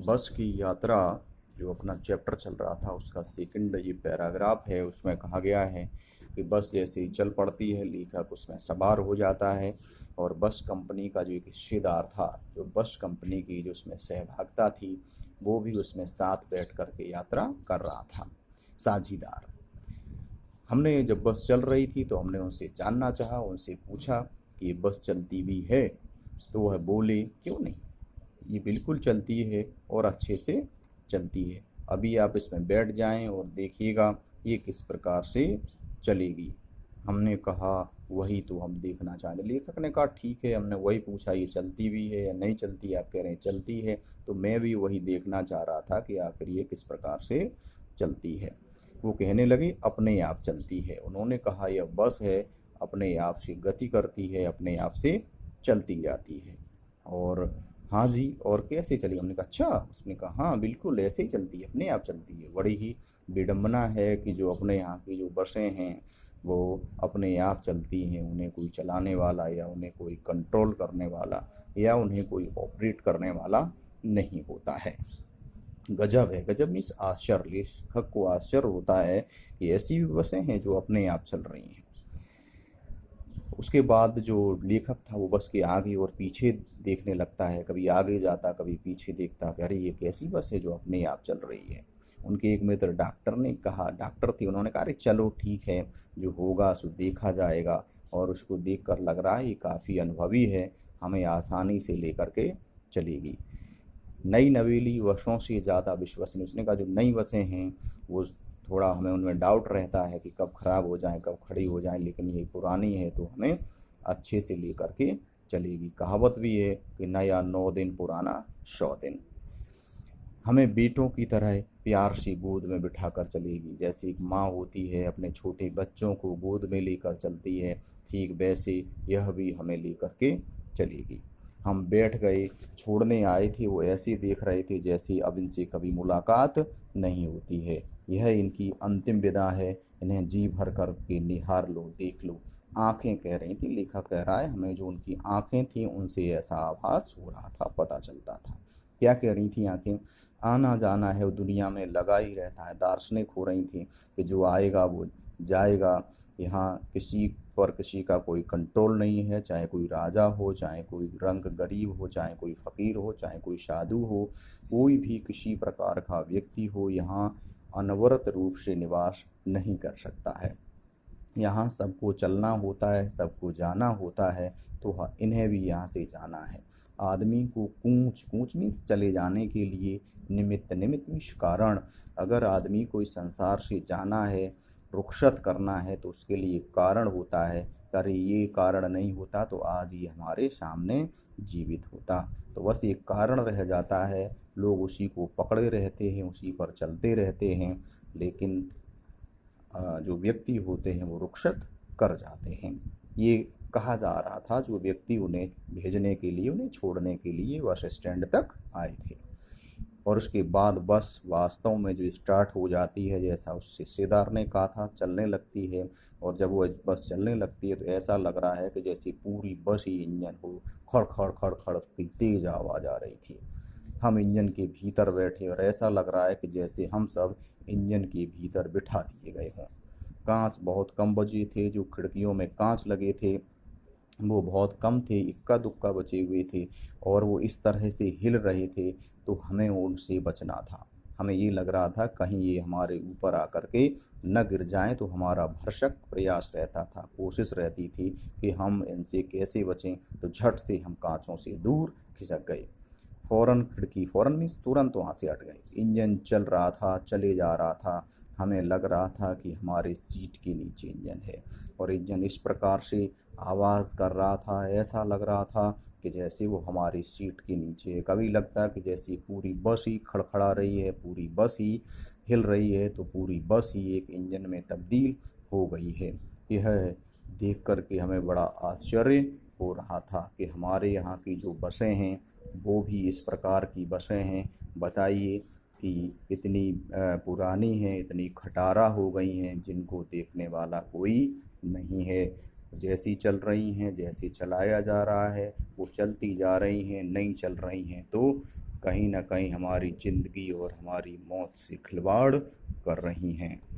बस की यात्रा जो अपना चैप्टर चल रहा था उसका सेकंड ये पैराग्राफ है। उसमें कहा गया है कि बस जैसे ही चल पड़ती है लेखक उसमें सवार हो जाता है और बस कंपनी का जो एक हिस्सेदार था, जो बस कंपनी की जो उसमें सहभागिता थी, वो भी उसमें साथ बैठ कर के यात्रा कर रहा था, साझीदार। हमने जब बस चल रही थी तो हमने उनसे जानना चाहा, उनसे पूछा कि ये बस चलती भी है? तो वह बोले क्यों नहीं, ये बिल्कुल चलती है और अच्छे से चलती है। अभी आप इसमें बैठ जाएं और देखिएगा ये किस प्रकार से चलेगी। हमने कहा वही तो हम देखना चाहते। लेखक ने कहा ठीक है, हमने वही पूछा ये चलती भी है या नहीं चलती, आप कह रहे हैं चलती है, तो मैं भी वही देखना चाह रहा था कि आखिर ये किस प्रकार से चलती है। वो कहने लगे अपने आप चलती है। उन्होंने कहा यह बस है, अपने आप से गति करती है, अपने आप से चलती जाती है। और हाँ जी, और कैसे चली? हमने कहा अच्छा। उसने कहा हाँ बिल्कुल ऐसे ही चलती है, अपने आप चलती है। बड़ी ही विडम्बना है कि जो अपने यहाँ की जो बसें हैं वो अपने आप चलती हैं, उन्हें कोई चलाने वाला या उन्हें कोई कंट्रोल करने वाला या उन्हें कोई ऑपरेट करने वाला नहीं होता है। गजब है, गजब मीन्स आश्चर्य। लेखक को आश्चर्य होता है कि ऐसी भी बसें हैं जो अपने आप चल रही हैं। उसके बाद जो लेखक था वो बस के आगे और पीछे देखने लगता है, कभी आगे जाता कभी पीछे देखता कि अरे ये कैसी बस है जो अपने आप चल रही है। उनके एक मित्र डॉक्टर ने कहा, डॉक्टर थे, उन्होंने कहा अरे चलो ठीक है, जो होगा सो देखा जाएगा। और उसको देख कर लग रहा है ये काफ़ी अनुभवी है, हमें आसानी से लेकर के चलेगी। नई नवेली बसों से ज़्यादा विश्वसनीय, उसने कहा जो नई बसें हैं वो थोड़ा हमें उनमें डाउट रहता है कि कब ख़राब हो जाएं, कब खड़ी हो जाएं, लेकिन ये पुरानी है तो हमें अच्छे से लेकर के चलेगी। कहावत भी है कि नया 9 दिन, पुराना 100 दिन। हमें बेटों की तरह प्यार से गोद में बिठा कर चलेगी। जैसे एक माँ होती है अपने छोटे बच्चों को गोद में लेकर चलती है, ठीक वैसे यह भी हमें लेकर के चलेगी। हम बैठ गए, छोड़ने आए थे वो ऐसे देख रहे थे जैसे अब इनसे कभी मुलाकात नहीं होती है। यह इनकी अंतिम विदा है, इन्हें जी भर कर के निहार लो, देख लो। आंखें कह रही थी, लेखक कह रहा है, हमें जो उनकी आंखें थी उनसे ऐसा आभास हो रहा था, पता चलता था। क्या कह रही थी आंखें? आना जाना है वो दुनिया में लगा ही रहता है। दार्शनिक हो रही थी कि जो आएगा वो जाएगा, यहाँ किसी पर किसी का कोई कंट्रोल नहीं है, चाहे कोई राजा हो, चाहे कोई रंग गरीब हो, चाहे कोई फ़कीर हो, चाहे कोई साधु हो, कोई भी किसी प्रकार का व्यक्ति हो, यहाँ अनवरत रूप से निवास नहीं कर सकता है। यहाँ सबको चलना होता है, सबको जाना होता है, तो इन्हें भी यहाँ से जाना है। आदमी को कूच कूच मीन्स चले जाने के लिए, निमित्त निमित्त मीन्स कारण। अगर आदमी को इस संसार से जाना है, रुखसत करना है, तो उसके लिए कारण होता है। अरे ये कारण नहीं होता तो आज ये हमारे सामने जीवित होता। तो बस एक कारण रह जाता है, लोग उसी को पकड़े रहते हैं, उसी पर चलते रहते हैं, लेकिन जो व्यक्ति होते हैं वो रुखसत कर जाते हैं। ये कहा जा रहा था जो व्यक्ति उन्हें भेजने के लिए, उन्हें छोड़ने के लिए बस स्टैंड तक आए थे। और उसके बाद बस वास्तव में जो स्टार्ट हो जाती है, जैसा उस हिस्सेदार ने कहा था, चलने लगती है। और जब वो बस चलने लगती है तो ऐसा लग रहा है कि जैसे पूरी बस ही इंजन हो, खड़ खड़ खड़ खड़ की तेज आवाज़ आ रही थी। हम इंजन के भीतर बैठे और ऐसा लग रहा है कि जैसे हम सब इंजन के भीतर बिठा दिए गए हों। कांच बहुत कम बचे थे, जो खिड़कियों में कांच लगे थे वो बहुत कम थे, इक्का दुक्का बचे हुए थे, और वो इस तरह से हिल रहे थे तो हमें उनसे बचना था। हमें ये लग रहा था कहीं ये हमारे ऊपर आकर के न गिर जाएं, तो हमारा भरसक प्रयास रहता था, कोशिश रहती थी कि हम इनसे कैसे बचें। तो झट से हम कांचों से दूर खिसक गए। फ़ौरन खिड़की, फ़ौरन मीन्स तुरंत वहाँ से हट गए। इंजन चल रहा था, चले जा रहा था। हमें लग रहा था कि हमारे सीट के नीचे इंजन है, और इंजन इस प्रकार से आवाज़ कर रहा था, ऐसा लग रहा था कि जैसे वो हमारी सीट के नीचे है। कभी लगता है कि जैसे पूरी बस ही खड़खड़ा रही है, पूरी बस ही हिल रही है, तो पूरी बस ही एक इंजन में तब्दील हो गई है। यह देख कर के हमें बड़ा आश्चर्य हो रहा था कि हमारे यहाँ की जो बसें हैं वो भी इस प्रकार की बसें हैं। बताइए कि इतनी पुरानी हैं, इतनी खटारा हो गई हैं, जिनको देखने वाला कोई नहीं है। जैसी चल रही हैं, जैसे चलाया जा रहा है, वो चलती जा रही हैं, नहीं चल रही हैं तो कहीं ना कहीं हमारी ज़िंदगी और हमारी मौत से खिलवाड़ कर रही हैं।